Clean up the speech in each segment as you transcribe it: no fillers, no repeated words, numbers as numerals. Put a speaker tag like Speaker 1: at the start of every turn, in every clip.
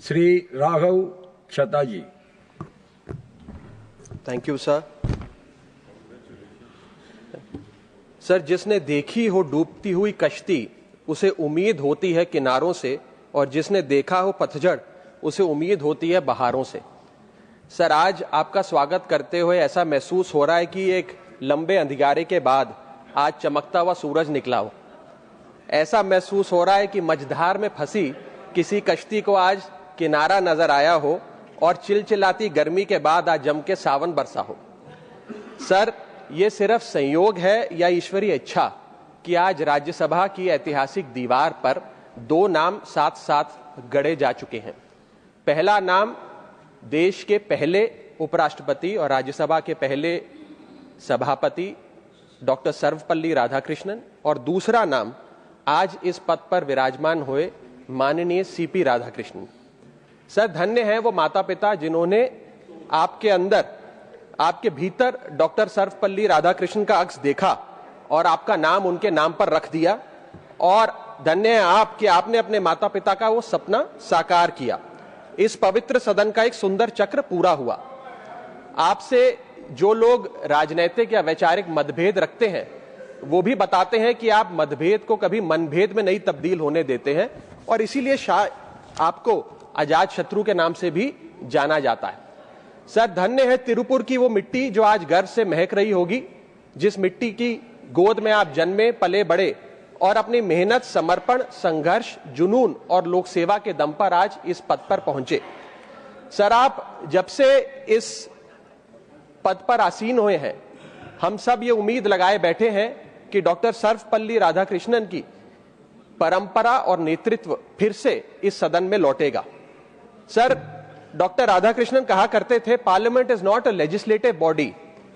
Speaker 1: Shri Raghav Chadha ji.
Speaker 2: Thank you sir. Sir, जिसने देखी हो डूबती हुई कश्ती उसे उम्मीद होती है किनारों से, और जिसने देखा हो पतझड़ उसे उम्मीद होती है बहारों से। सर, आज आपका स्वागत करते हुए ऐसा महसूस हो रहा है कि एक लंबे अंधियारे के बाद आज चमकता हुआ सूरज निकला हो। ऐसा महसूस हो रहा है कि मझधार में फंसी किसी कश्ती को आज किनारा नजर आया हो, और चिलचिलाती गर्मी के बाद आज जम के सावन बरसा हो। सर, ये सिर्फ संयोग है या ईश्वरीय इच्छा कि आज राज्यसभा की ऐतिहासिक दीवार पर दो नाम साथ साथ गढ़े जा चुके हैं। पहला नाम देश के पहले उपराष्ट्रपति और राज्यसभा के पहले सभापति डॉक्टर सर्वपल्ली राधाकृष्णन, और दूसरा नाम आज इस पद पर विराजमान हुए माननीय सीपी राधाकृष्णन। सर, धन्य है वो माता पिता जिन्होंने आपके अंदर, आपके भीतर डॉक्टर सर्वपल्ली राधाकृष्णन का अक्स देखा और आपका नाम उनके नाम पर रख दिया, और धन्य है आप कि आपने अपने माता पिता का वो सपना साकार किया। इस पवित्र सदन का एक सुंदर चक्र पूरा हुआ। आपसे जो लोग राजनीतिक या वैचारिक मतभेद रखते हैं वो भी बताते हैं कि आप मतभेद को कभी मनभेद में नहीं तब्दील होने देते हैं, और इसीलिए आपको अजात शत्रु के नाम से भी जाना जाता है। सर, धन्य है तिरुपुर की वो मिट्टी जो आज गर्व से महक रही होगी, जिस मिट्टी की गोद में आप जन्मे पले बड़े और अपनी मेहनत, समर्पण, संघर्ष, जुनून और लोक सेवा के दम पर आज इस पद पर पहुंचे। सर, आप जब से इस पद पर आसीन हुए हैं, हम सब ये उम्मीद लगाए बैठे हैं कि डॉक्टर सर्वपल्ली राधाकृष्णन की परंपरा और नेतृत्व फिर से इस सदन में लौटेगा। सर, डॉक्टर राधाकृष्णन कहा करते थे, parliament is not a legislative body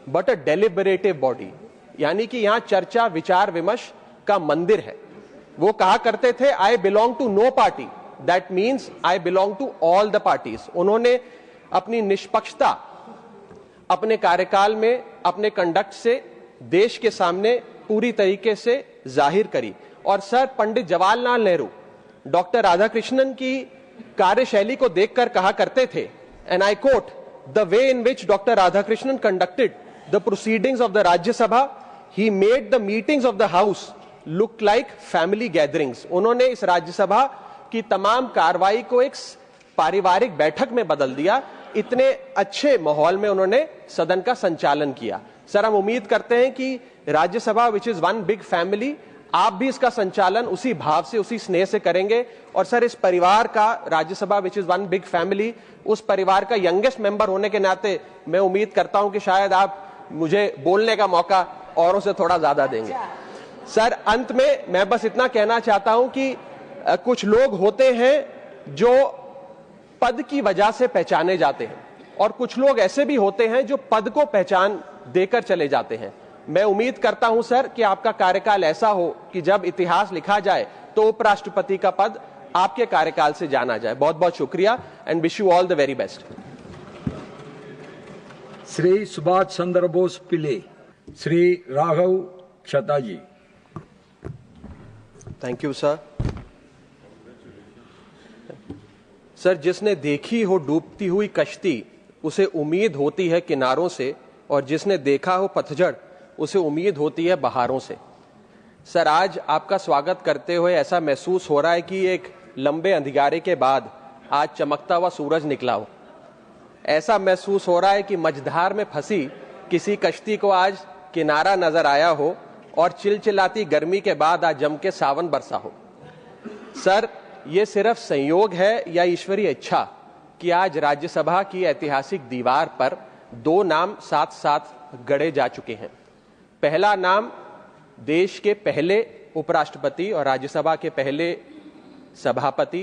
Speaker 2: but a deliberative body, यानी कि यहां चर्चा, विचार विमर्श का मंदिर है। वो कहा करते थे, I belong to no party, that means I belong to all the parties. उन्होंने अपनी निष्पक्षता अपने कार्यकाल में, अपने कंडक्ट से देश के सामने पूरी तरीके से जाहिर करी। और सर, पंडित जवाहरलाल नेहरू डॉक्टर राधाकृष्णन की कार्यशैली को देखकर कहा करते थे, and I quote, the way in which doctor Radhakrishnan conducted the proceedings of the Rajya Sabha, he made the meetings of the house look like family gatherings. उन्होंने इस राज्यसभा की तमाम कार्रवाई को एक पारिवारिक बैठक में बदल दिया। इतने अच्छे माहौल में उन्होंने सदन का संचालन किया। सर, हम उम्मीद करते हैं कि Rajya Sabha which is one big family, आप भी इसका संचालन उसी भाव से, उसी स्नेह से करेंगे। और सर, इस परिवार का, Rajya Sabha which is one big family, उस परिवार का यंगेस्ट मेंबर होने के नाते मैं उम्मीद करता हूं कि शायद आप मुझे बोलने का मौका औरों से थोड़ा ज्यादा देंगे। सर, अंत में मैं बस इतना कहना चाहता हूं कि कुछ लोग होते हैं जो पद की वजह से पहचाने जाते हैं, और कुछ लोग ऐसे भी होते हैं जो पद को पहचान देकर चले जाते हैं। मैं उम्मीद करता हूं सर कि आपका कार्यकाल ऐसा हो कि जब इतिहास लिखा जाए तो उपराष्ट्रपति का पद आपके कार्यकाल से जाना जाए। बहुत बहुत शुक्रिया, and wish you all the very best.
Speaker 1: Shri Subhash Chandra Bose Pillai. Shri Raghav Chadha ji.
Speaker 2: Thank you sir. Sir, जिसने देखी हो डूबती हुई कश्ती उसे उम्मीद होती है किनारों से, और जिसने देखा हो पतझड़ उसे उम्मीद होती है बहारों से। सर, आज आपका स्वागत करते हुए ऐसा महसूस हो रहा है कि एक लंबे अंधियारे के बाद आज चमकता हुआ सूरज निकला हो। ऐसा महसूस हो रहा है कि मझधार में फंसी किसी कश्ती को आज किनारा नजर आया हो, और चिलचिलाती गर्मी के बाद आज जम के सावन बरसा हो। सर, ये सिर्फ संयोग है या ईश्वरीय इच्छा कि आज राज्यसभा की ऐतिहासिक दीवार पर दो नाम साथ साथ गढ़े जा चुके हैं। पहला नाम देश के पहले उपराष्ट्रपति और राज्यसभा के पहले सभापति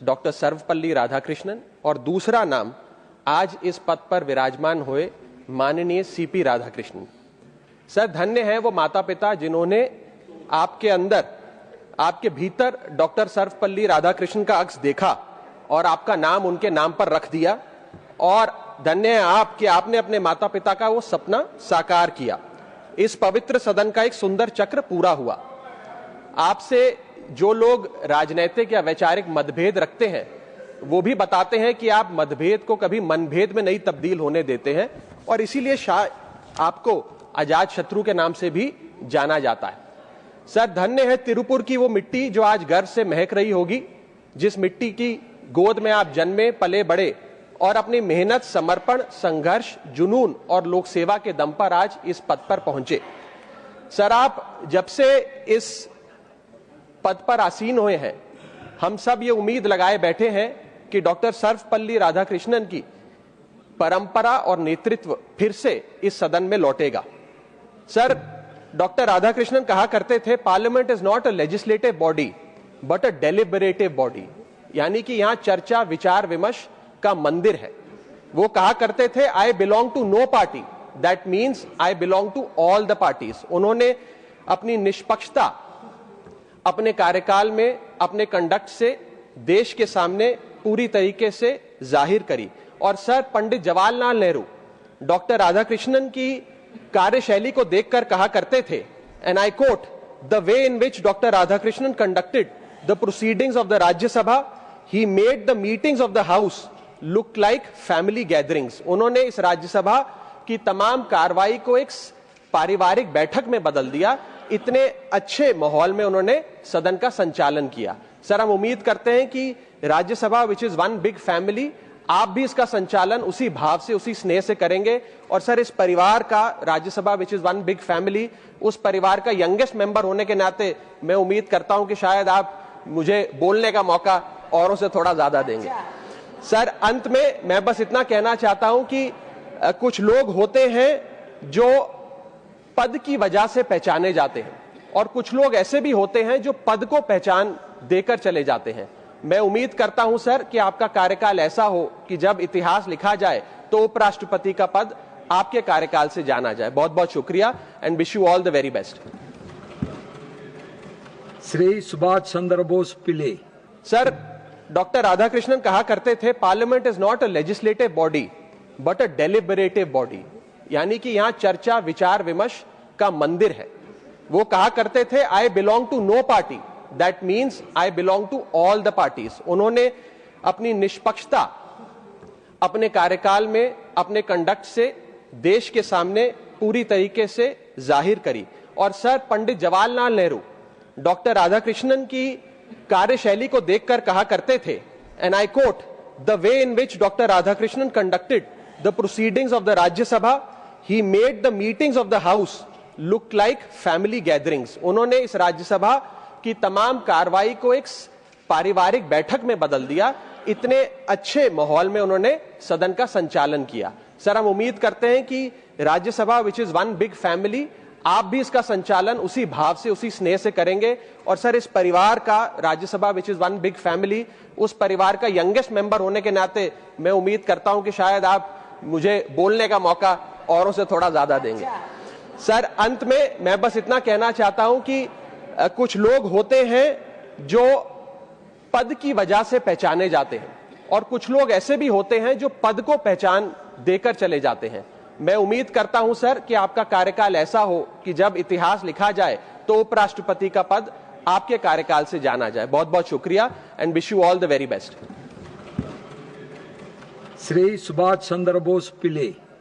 Speaker 2: डॉक्टर सर्वपल्ली राधाकृष्णन, और दूसरा नाम आज इस पद पर विराजमान हुए माननीय सीपी राधाकृष्णन। सर, धन्य है वो माता पिता जिन्होंने आपके अंदर, आपके भीतर डॉक्टर सर्वपल्ली राधाकृष्णन का अक्स देखा और आपका नाम उनके नाम पर रख दिया, और धन्य है आप कि आपने अपने माता पिता का वो सपना साकार किया। इस पवित्र सदन का एक सुंदर चक्र पूरा हुआ। आपसे जो लोग राजनीतिक या वैचारिक मतभेद रखते हैं वो भी बताते हैं कि आप मतभेद को कभी मनभेद में नहीं तब्दील होने देते हैं और इसीलिए आपको अजात शत्रु के नाम से भी जाना जाता है। सर, धन्य है तिरुपुर की वो मिट्टी जो आज गर्व से महक रही होगी, जिस मिट्टी की गोद में आप जन्मे, पले, बड़े और अपनी मेहनत, समर्पण, संघर्ष, जुनून और लोक सेवा के दम पर आज इस पद पर पहुंचे। सर, आप जब से इस पद पर आसीन हुए हैं, हम सब ये उम्मीद लगाए बैठे हैं कि डॉक्टर सर्वपल्ली राधाकृष्णन की परंपरा और नेतृत्व फिर से इस सदन में लौटेगा। सर, डॉक्टर राधाकृष्णन कहा करते थे, parliament is not a legislative body but a deliberative body, यानी कि यहां चर्चा, विचार विमर्श का मंदिर है। वो कहा करते थे, I belong to no party, that means I belong to all the parties. उन्होंने अपनी निष्पक्षता अपने कार्यकाल में, अपने कंडक्ट से देश के सामने पूरी तरीके से जाहिर करी। और सर, पंडित जवाहरलाल नेहरू डॉक्टर राधाकृष्णन की कार्यशैली को देखकर कहा करते थे, and I quote, the way in which doctor Radhakrishnan conducted the proceedings of the Rajya Sabha, he made the meetings of the house look like family gatherings. उन्होंने इस राज्यसभा की तमाम कार्रवाई को एक पारिवारिक बैठक में बदल दिया। इतने अच्छे माहौल में उन्होंने सदन का संचालन किया। सर, हम उम्मीद करते हैं कि Rajya Sabha which is one big family, आप भी इसका संचालन उसी भाव से, उसी स्नेह से करेंगे। और सर, इस परिवार का, Rajya Sabha which is one big family, उस परिवार का यंगेस्ट मेंबर होने के नाते मैं उम्मीद करता हूं कि शायद आप मुझे बोलने का मौका औरों से थोड़ा ज्यादा देंगे। सर, अंत में मैं बस इतना कहना चाहता हूं कि कुछ लोग होते हैं जो पद की वजह से पहचाने जाते हैं और कुछ लोग ऐसे भी होते हैं जो पद को पहचान देकर चले जाते हैं। मैं उम्मीद करता हूं सर कि आपका कार्यकाल ऐसा हो कि जब इतिहास लिखा जाए तो उपराष्ट्रपति का पद आपके कार्यकाल से जाना जाए। बहुत बहुत शुक्रिया and wish you all the very best.
Speaker 1: Shri Subhash Chandra Bose Pillai.
Speaker 2: Sir, doctor Radhakrishnan कहा करते थे, parliament is not a legislative body but a deliberative body, यानी कि यहां चर्चा, विचार विमर्श का मंदिर है। वो कहा करते थे, I belong to no party, that means I belong to all the parties. उन्होंने अपनी निष्पक्षता अपने कार्यकाल में, अपने कंडक्ट से देश के सामने पूरी तरीके से जाहिर करी। और सर, पंडित जवाहरलाल नेहरू डॉक्टर राधाकृष्णन की कार्यशैली को देखकर कहा करते थे, and I quote, the way in which doctor Radhakrishnan conducted the proceedings of the Rajya Sabha, he made the meetings of the house look like family gatherings. उन्होंने इस राज्यसभा की तमाम कार्रवाई को एक पारिवारिक बैठक में बदल दिया। इतने अच्छे माहौल में उन्होंने सदन का संचालन किया। सर, हम उम्मीद करते हैं कि Rajya Sabha which is one big family, आप भी इसका संचालन उसी भाव से, उसी स्नेह से करेंगे। और सर, इस परिवार का, Rajya Sabha which is one big family, उस परिवार का यंगेस्ट मेंबर होने के नाते मैं उम्मीद करता हूं कि शायद आप मुझे बोलने का मौका औरों से थोड़ा ज्यादा देंगे। सर, अंत में मैं बस इतना कहना चाहता हूं कि कुछ लोग होते हैं जो पद की वजह से पहचाने जाते हैं और कुछ लोग ऐसे भी होते हैं जो पद को पहचान देकर चले जाते हैं। मैं उम्मीद करता हूं सर कि आपका कार्यकाल ऐसा हो कि जब इतिहास लिखा जाए तो उपराष्ट्रपति का पद आपके कार्यकाल से जाना जाए। बहुत बहुत शुक्रिया and wish you all the very best.
Speaker 1: Shri Subhash Chandra Bose पिले।